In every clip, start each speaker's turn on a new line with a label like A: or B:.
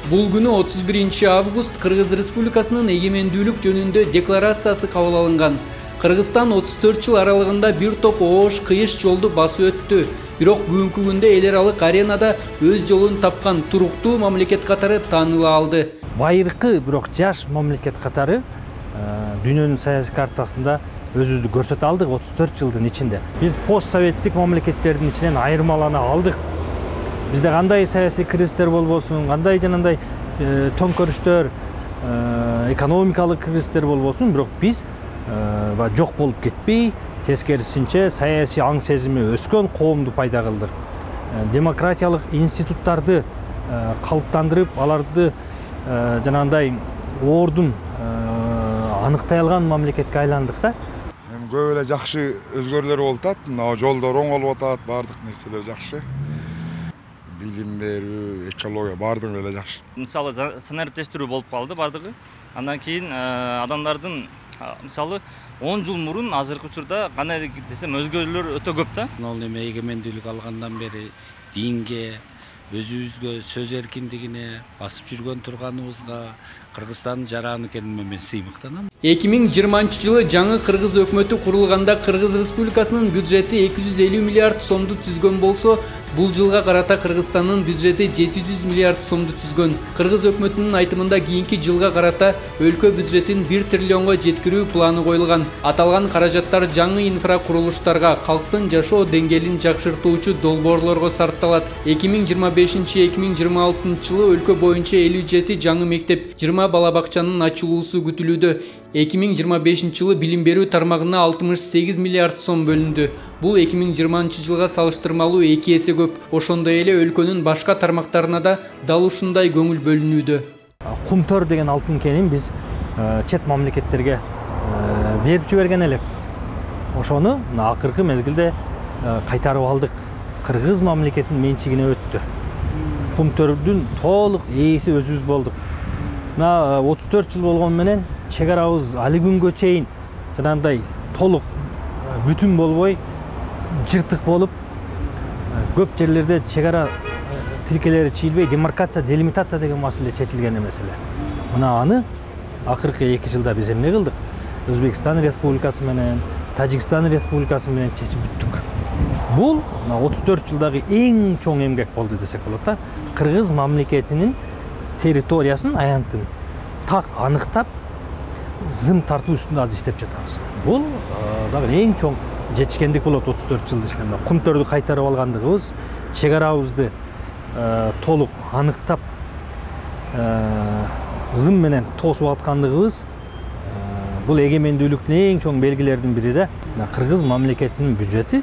A: Бул күнү 31 август Кыргыз Республикасынын эгемендүүлүк жөнүндө декларациясы кабыл алынган. Кыргызстан 34 жыл аралыгында бир топ оош кыйыш жолду басып өттү. Бирок бүгүнкү күндө эл аралык аренада өз жолун тапкан туруктуу мамлекет катары тааныла алды.
B: Байыркы бирок жаш мамлекет катары дүйнөнүн саясий картасында өзүбүздү көрсөтө алдык 34 жылдын ичинде. Биз постсоветтик мамлекеттердин ичинен айырмалана алдык. Бизде кандай саясий кризистер болбосун, кандай жанагындай төңкөрүштөр, экономикалык кризистер болбосун, бирок биз жок болуп кетпей, тескерисинче саясий аң сезими өскөн коомду пайда кылдык. Демократиялык институттарды калыптандырып, аларды жанагындай ордун аныктай алган мамлекетке айландык да.
C: Көп эле жакшы өзгөрүүлөр болуп атат. Мына жолдор оңолуп атат, баардык нерселер жакшы. Билим берүү, экология баардыгы эле жакшы.
D: Мисалы санариптештирүү болуп калды баардыгы. Андан кийин адамдардын мисалы 10 жыл мурун азыркы учурда кандай десем өзгөрүүлөр өтө көп да.
E: Ал эми эгемендүүлүк алгандан бери динге, өзүбүзгө сөз эркиндигине басып жүргөн турганыбызга Кыргызстандын жараны экенине мен сыймыктанам.
A: 2020 жылы жаңы Кыргыз өкмөтү курулганда Кыргыз Республикасынын бюджети 250 миллиард сомду түзгөн болсо, бул жылга карата Кыргызстандын бюджети 700 миллиард сомду түзгөн. Кыргыз өкмөтүнүн айтымында кийинки жылга карата өлкө бюджетин 1 триллионго жеткирүү планы коюлган. Аталган каражаттар жаңы инфракурулуштарга, калктын жашоо деңгээлин жакшыртуучу долбоорлорго сарпталат. 2025-2026 жылы өлкө боюнча 57 жаңы мектеп, 20 бала бакчанын ачылуусу күтүлүүдө. 2025 жылы билим берүү тармагына 68 миллиард сом бөлүндү. Бул 2020 жылга салыштырмалуу 2 эсе көп. Ошондой эле өлкөнүн башка тармактарына да дал ушундай көңүл бөлүнүүдө.
B: Кумтөр деген алтын кенин биз чет мамлекеттерге берип жиберген элек. Ошону акыркы мезгилде кайтарып алдык. Кыргыз мамлекетинин менчигине өттү. Кумтөрдүн толук ээси өзүбүз болдук. 34 жыл болгон менен чек арабыз али күнгө чейин жанагындай толук бүтүн болбой, жыртык болуп, көп жерлерде чек ара тилкелери чийилбей, демаркация, делимитация деген маселе чечилген эмес эле. Мына аны акыркы 2 жылда биз эмне кылдык? Өзбекстан Республикасы менен, Тажикстан Республикасы менен чечип бүттүк. Бул 34 жылдагы эң чоң эмгек болду десек болот да. Кыргыз мамлекетинин территориясын аянтын так аныктап, зым тартуу үстүндө азыр иштеп жатабыз. Бул дагы эң чоң жетишкендик болот 34 жылда ишкенде. Кумтөрдү кайтарып алгандыгыбыз, чек арабызды толук аныктап, зым менен тосуп аткандыгыбыз бул эгемендүүлүктүн эң чоң белгилеринин бири да. Кыргыз мамлекетинин бюджети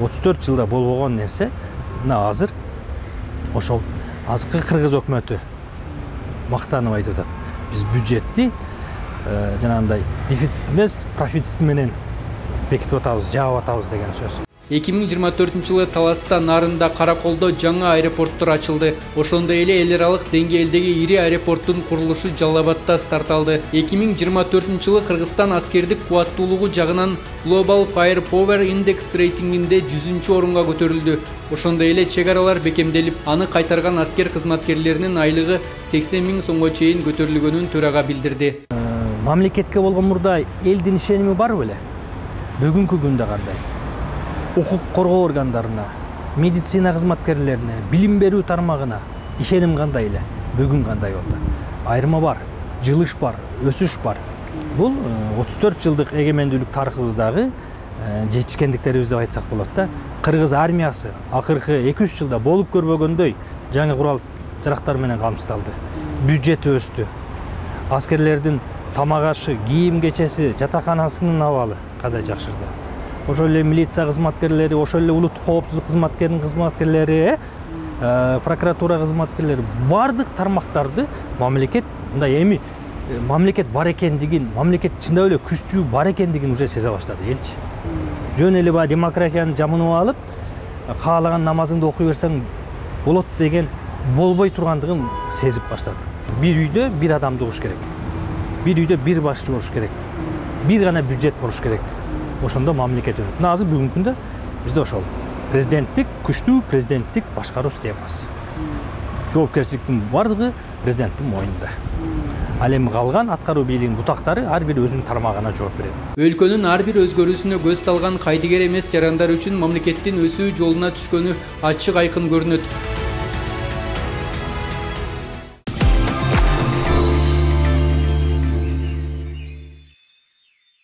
B: 34 жылда болбогон нерсе. Мына азыр ошол азыркы Кыргыз өкмөтү мактанып айтып атат. Биз бюджетти жанагындай дефицит эмес, профицит менен бекитип атабыз, жаап атабыз деген сөз.
A: 2024 жылы Таласта, Нарында, Караколдо жаңы аэропорттор ачылды. Ошондой эле эл аралык деңгээлдеги ири аэропорттун курулушу Жалал Абадта старт алды. 2024 жылы Кыргызстан аскердик кубаттуулугу жагынан Global Firepower Index рейтингинде 100-чү орунга көтөрүлдү. Ошондой эле чек аралар бекемделип, аны кайтарган аскер кызматкерлеринин айлыгы 80 000 сомго чейин көтөрүлгөнүн төрага билдирди.
B: Мамлекетке болгон мурда элдин ишеними бар беле? Бүгүнкү күндө кандай? Укук коргоо органдарына, медицина кызматкерлерине, билим берүү тармагына ишеним кандай эле? Бүгүн кандай болду? Айырма бар, жылыш бар, өсүш бар. Бул 34 жылдык эгемендүүлүк тарыхыбыздагы жетишкендиктерибиз деп айтсак болот да. Кыргыз армиясы акыркы 2-3 жылда болуп көрбөгөндөй жаңы курал жарактар менен камсыздалды. Бюджети өстү. Аскерлердин тамак ашы, кийим кечеси, жатаканасынын абалы кандай жакшырды. Ошол эле милиция кызматкерлери, ошол эле улуттук коопсуздук кызматкерлери, прокуратура кызматкерлери бардык тармактарды мамлекет мындай эми мамлекет бар экендигин, мамлекет чындап эле күчтүү бар экендигин уже сезе баштады элчи. Жөн эле баягы демократияны жамынып алып, каалаган намазыңды окуй берсең болот деген болбой тургандыгын сезип баштады. Бир үйдө бир адам туруш керек. Бир үйдө бир башчы болуш керек. Бир гана бюджет болуш керек. Ошондо мамлекет өнөт. Азыр бүгүнкү күндө бизде ошол президенттик, күчтүү президенттик башкаруу системасы. жоопкерчиликтин бардыгы президенттин мойнунда. Ал эми калган аткаруу бийлигинин бутактары ар бир өзүнүн тармагына жооп берет.
A: Өлкөнүн ар бир өзгөрүүсүнө көз салган кайдыгер эмес жарандар үчүн мамлекеттин өсүү жолуна түшкөнү ачык айкын көрүнөт.